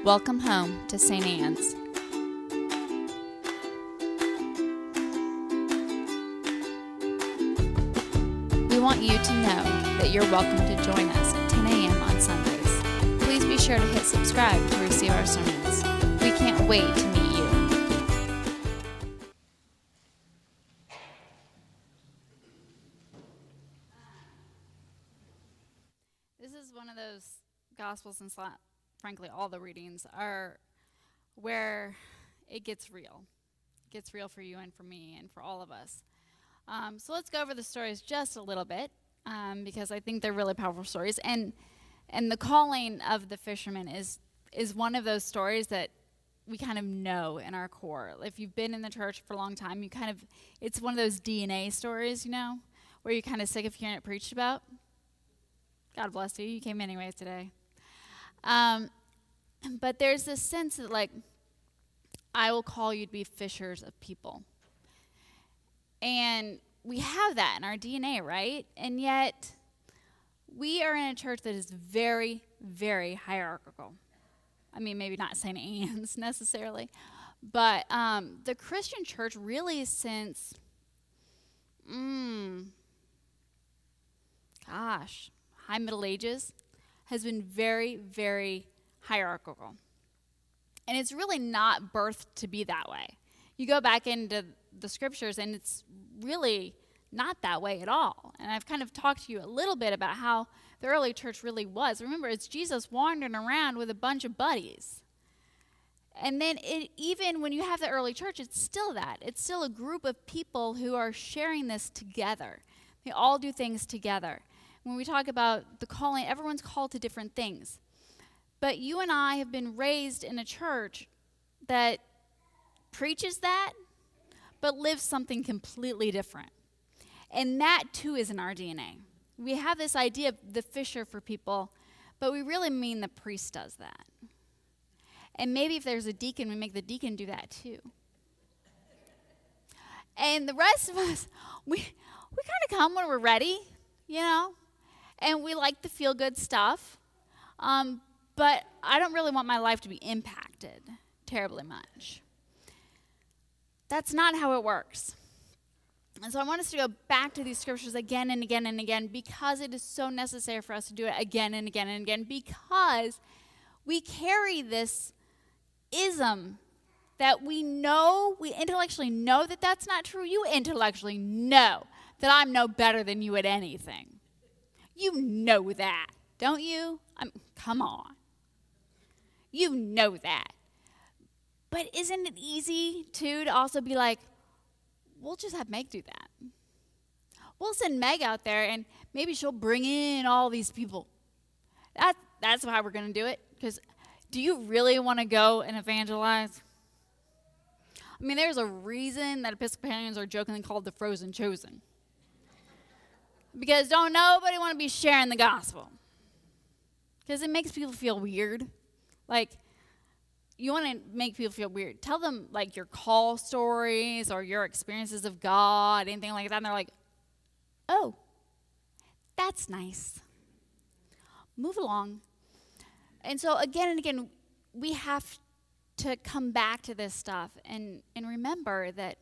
Welcome home to St. Anne's. We want you to know that you're welcome to join us at 10 a.m. on Sundays. Please be sure to hit subscribe to receive our sermons. We can't wait to meet you. This is one of those Gospels and frankly, all the readings are where it gets real. It gets real for you and for me and for all of us. So let's go over the stories just a little bit because I think they're really powerful stories. And the calling of the fisherman is one of those stories that we kind of know in our core. If you've been in the church for a long time, it's one of those DNA stories, where you're kind of sick of hearing it preached about. God bless you. You came anyways today. But there's this sense that, I will call you to be fishers of people. And we have that in our DNA, right? And yet, we are in a church that is very, very hierarchical. I mean, maybe not St. Anne's necessarily, but the Christian church really since, high Middle Ages, has been very, very hierarchical. And it's really not birthed to be that way. You go back into the scriptures and it's really not that way at all. And I've kind of talked to you a little bit about how the early church really was. Remember, it's Jesus wandering around with a bunch of buddies. And then even when you have the early church, it's still that. It's still a group of people who are sharing this together. They all do things together. When we talk about the calling, everyone's called to different things. But you and I have been raised in a church that preaches that, but lives something completely different. And that, too, is in our DNA. We have this idea of the fisher for people, but we really mean the priest does that. And maybe if there's a deacon, we make the deacon do that, too. And the rest of us, we kind of come when we're ready, and we like the feel-good stuff. But I don't really want my life to be impacted terribly much. That's not how it works. And so I want us to go back to these scriptures again and again and again because it is so necessary for us to do it again and again and again because we carry this ism that we intellectually know that that's not true. You intellectually know that I'm no better than you at anything. You know that, don't you? Come on. You know that. But isn't it easy, too, to also be like, we'll just have Meg do that. We'll send Meg out there, and maybe she'll bring in all these people. That's how we're going to do it. Because do you really want to go and evangelize? I mean, there's a reason that Episcopalians are jokingly called the frozen chosen. Because don't nobody want to be sharing the gospel. Because it makes people feel weird. You want to make people feel weird. Tell them, your call stories or your experiences of God, anything like that. And they're like, oh, that's nice. Move along. And so again and again, we have to come back to this stuff and remember that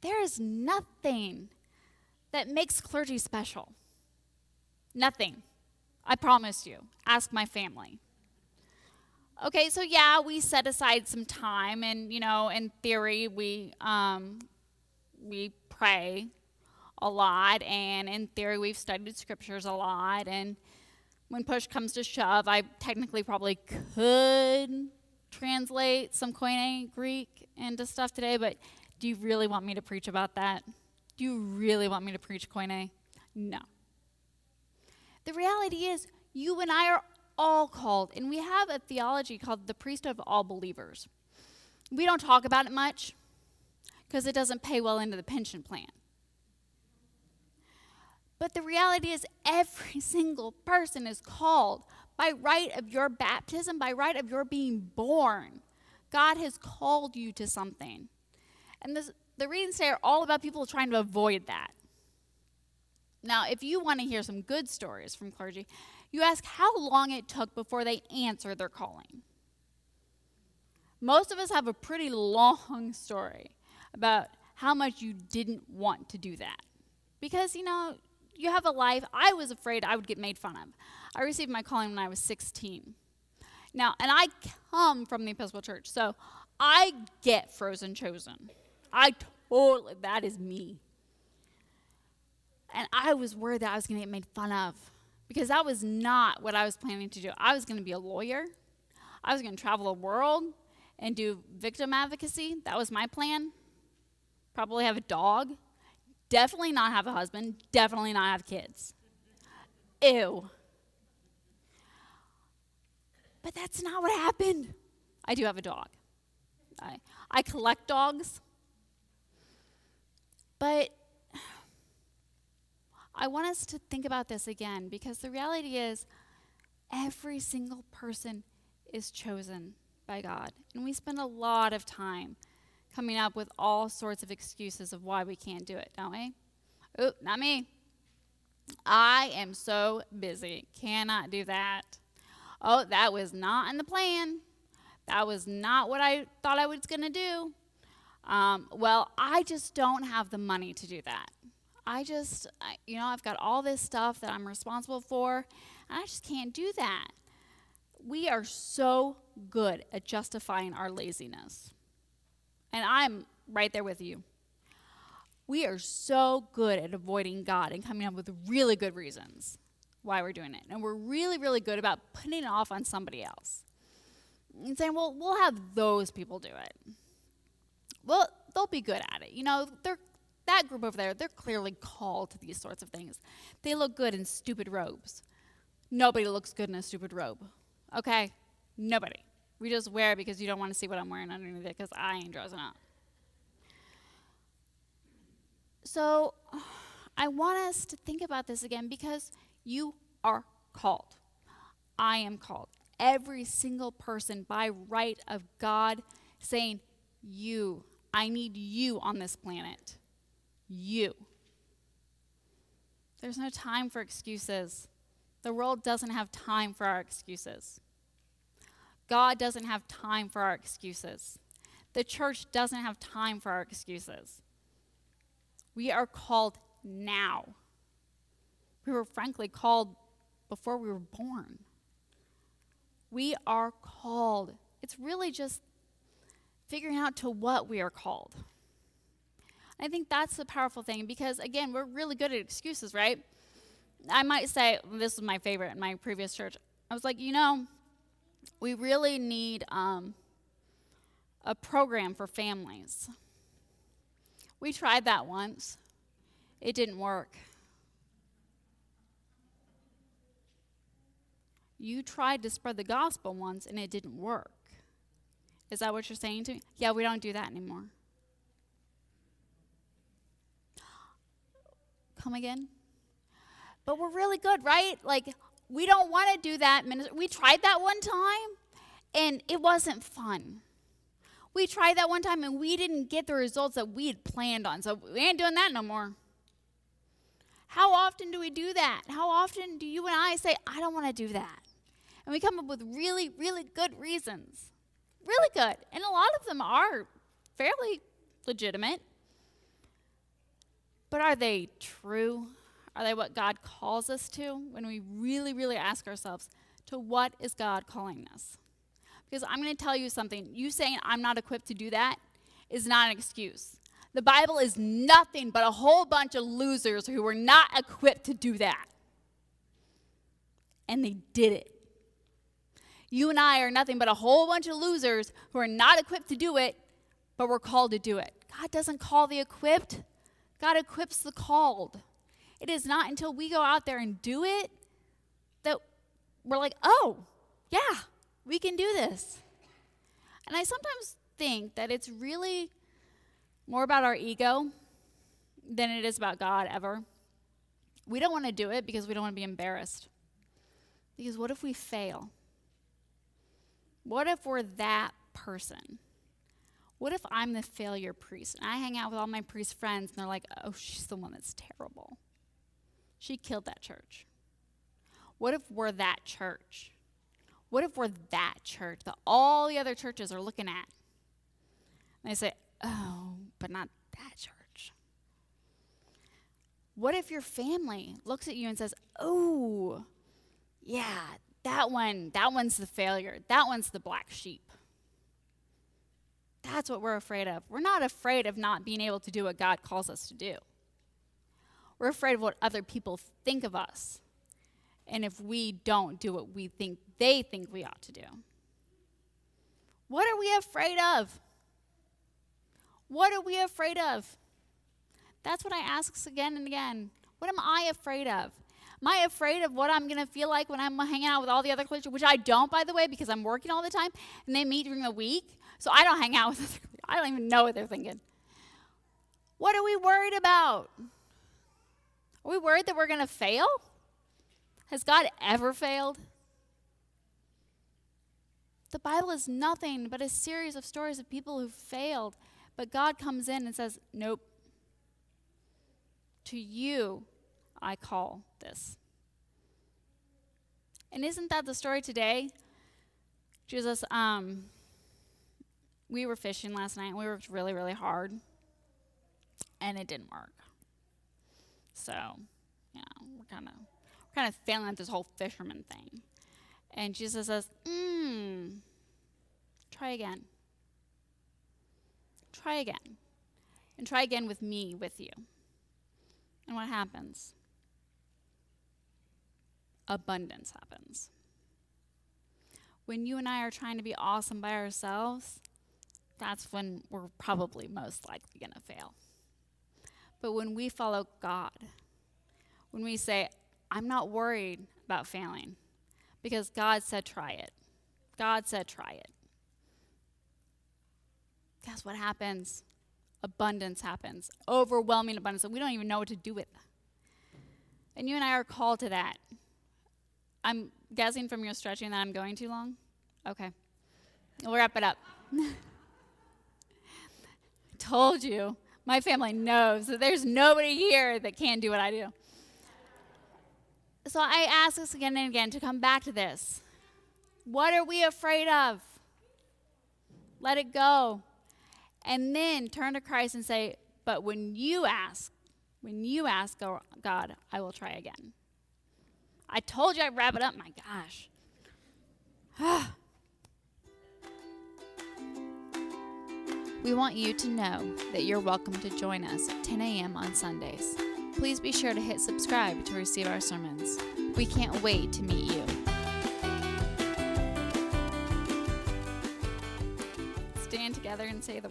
there is nothing that makes clergy special. Nothing. I promise you. Ask my family. Okay, so yeah, we set aside some time, and in theory, we pray a lot, and in theory, we've studied scriptures a lot, and when push comes to shove, I technically probably could translate some Koine Greek into stuff today, but do you really want me to preach about that? Do you really want me to preach Koine? No. The reality is, you and I are all called, and we have a theology called the priesthood of all believers. We don't talk about it much because it doesn't pay well into the pension plan. But the reality is every single person is called by right of your baptism, by right of your being born. God has called you to something. And the readings today are all about people trying to avoid that. Now, if you want to hear some good stories from clergy, you ask how long it took before they answered their calling. Most of us have a pretty long story about how much you didn't want to do that. Because, you have a life. I was afraid I would get made fun of. I received my calling when I was 16. Now, and I come from the Episcopal Church, so I get frozen chosen. That is me. And I was worried that I was going to get made fun of because that was not what I was planning to do. I was going to be a lawyer. I was going to travel the world and do victim advocacy. That was my plan. Probably have a dog. Definitely not have a husband. Definitely not have kids. Ew. But that's not what happened. I do have a dog. I collect dogs. But I want us to think about this again because the reality is every single person is chosen by God. And we spend a lot of time coming up with all sorts of excuses of why we can't do it, don't we? Oh, not me. I am so busy. Cannot do that. Oh, that was not in the plan. That was not what I thought I was going to do. Well, I just don't have the money to do that. I've got all this stuff that I'm responsible for, and I just can't do that. We are so good at justifying our laziness. And I'm right there with you. We are so good at avoiding God and coming up with really good reasons why we're doing it. And we're really, really good about putting it off on somebody else. And saying, well, we'll have those people do it. Well, they'll be good at it. That group over there, they're clearly called to these sorts of things. They look good in stupid robes. Nobody looks good in a stupid robe. Okay? Nobody. We just wear it because you don't want to see what I'm wearing underneath it because I ain't dressing up. So I want us to think about this again because you are called. I am called. Every single person by right of God saying, I need you on this planet. You. There's no time for excuses. The world doesn't have time for our excuses. God doesn't have time for our excuses. The church doesn't have time for our excuses. We are called now. We were frankly called before we were born. We are called. It's really just figuring out to what we are called. I think that's the powerful thing because, again, we're really good at excuses, right? I might say, this was my favorite in my previous church. I was like, we really need a program for families. We tried that once. It didn't work. You tried to spread the gospel once and it didn't work. Is that what you're saying to me? Yeah, we don't do that anymore. Come again? But we're really good, right? We don't want to do that. We tried that one time, and it wasn't fun. We tried that one time, and we didn't get the results that we had planned on, so we ain't doing that no more. How often do we do that? How often do you and I say, I don't want to do that? And we come up with really, really good reasons. Really good. And a lot of them are fairly legitimate. But are they true? Are they what God calls us to? When we really, really ask ourselves, to what is God calling us? Because I'm going to tell you something. You saying I'm not equipped to do that is not an excuse. The Bible is nothing but a whole bunch of losers who were not equipped to do that. And they did it. You and I are nothing but a whole bunch of losers who are not equipped to do it, but we're called to do it. God doesn't call the equipped. God equips the called. It is not until we go out there and do it that we're like, oh, yeah, we can do this. And I sometimes think that it's really more about our ego than it is about God ever. We don't want to do it because we don't want to be embarrassed. Because what if we fail? What if we're that person? What if I'm the failure priest? And I hang out with all my priest friends, and they're like, oh, she's the one that's terrible. She killed that church. What if we're that church? What if we're that church that all the other churches are looking at? And they say, oh, but not that church. What if your family looks at you and says, oh, yeah, that one's the failure. That one's the black sheep. That's what we're afraid of. We're not afraid of not being able to do what God calls us to do. We're afraid of what other people think of us. And if we don't do what they think we ought to do. What are we afraid of? What are we afraid of? That's what I ask again and again. What am I afraid of? Am I afraid of what I'm going to feel like when I'm hanging out with all the other clergy, which I don't, by the way, because I'm working all the time, and they meet during the week, so I don't hang out with other clergy. I don't even know what they're thinking. What are we worried about? Are we worried that we're going to fail? Has God ever failed? The Bible is nothing but a series of stories of people who failed, but God comes in and says, nope. To you, I call this. And isn't that the story today? Jesus, we were fishing last night, and we worked really, really hard, and it didn't work. So, we're kind of failing at this whole fisherman thing. And Jesus says, try again. Try again. And try again with me, with you. And what happens? Abundance happens. When you and I are trying to be awesome by ourselves, that's when we're probably most likely going to fail. But when we follow God, when we say, I'm not worried about failing, because God said try it. God said try it. Guess what happens? Abundance happens. Overwhelming abundance that we don't even know what to do with. And you and I are called to that. I'm guessing from your stretching that I'm going too long? Okay. We'll wrap it up. Told you. My family knows that there's nobody here that can do what I do. So I ask us again and again to come back to this. What are we afraid of? Let it go. And then turn to Christ and say, but when you ask God, I will try again. I told you I'd wrap it up. My gosh. We want you to know that you're welcome to join us at 10 a.m. on Sundays. Please be sure to hit subscribe to receive our sermons. We can't wait to meet you. Stand together and say the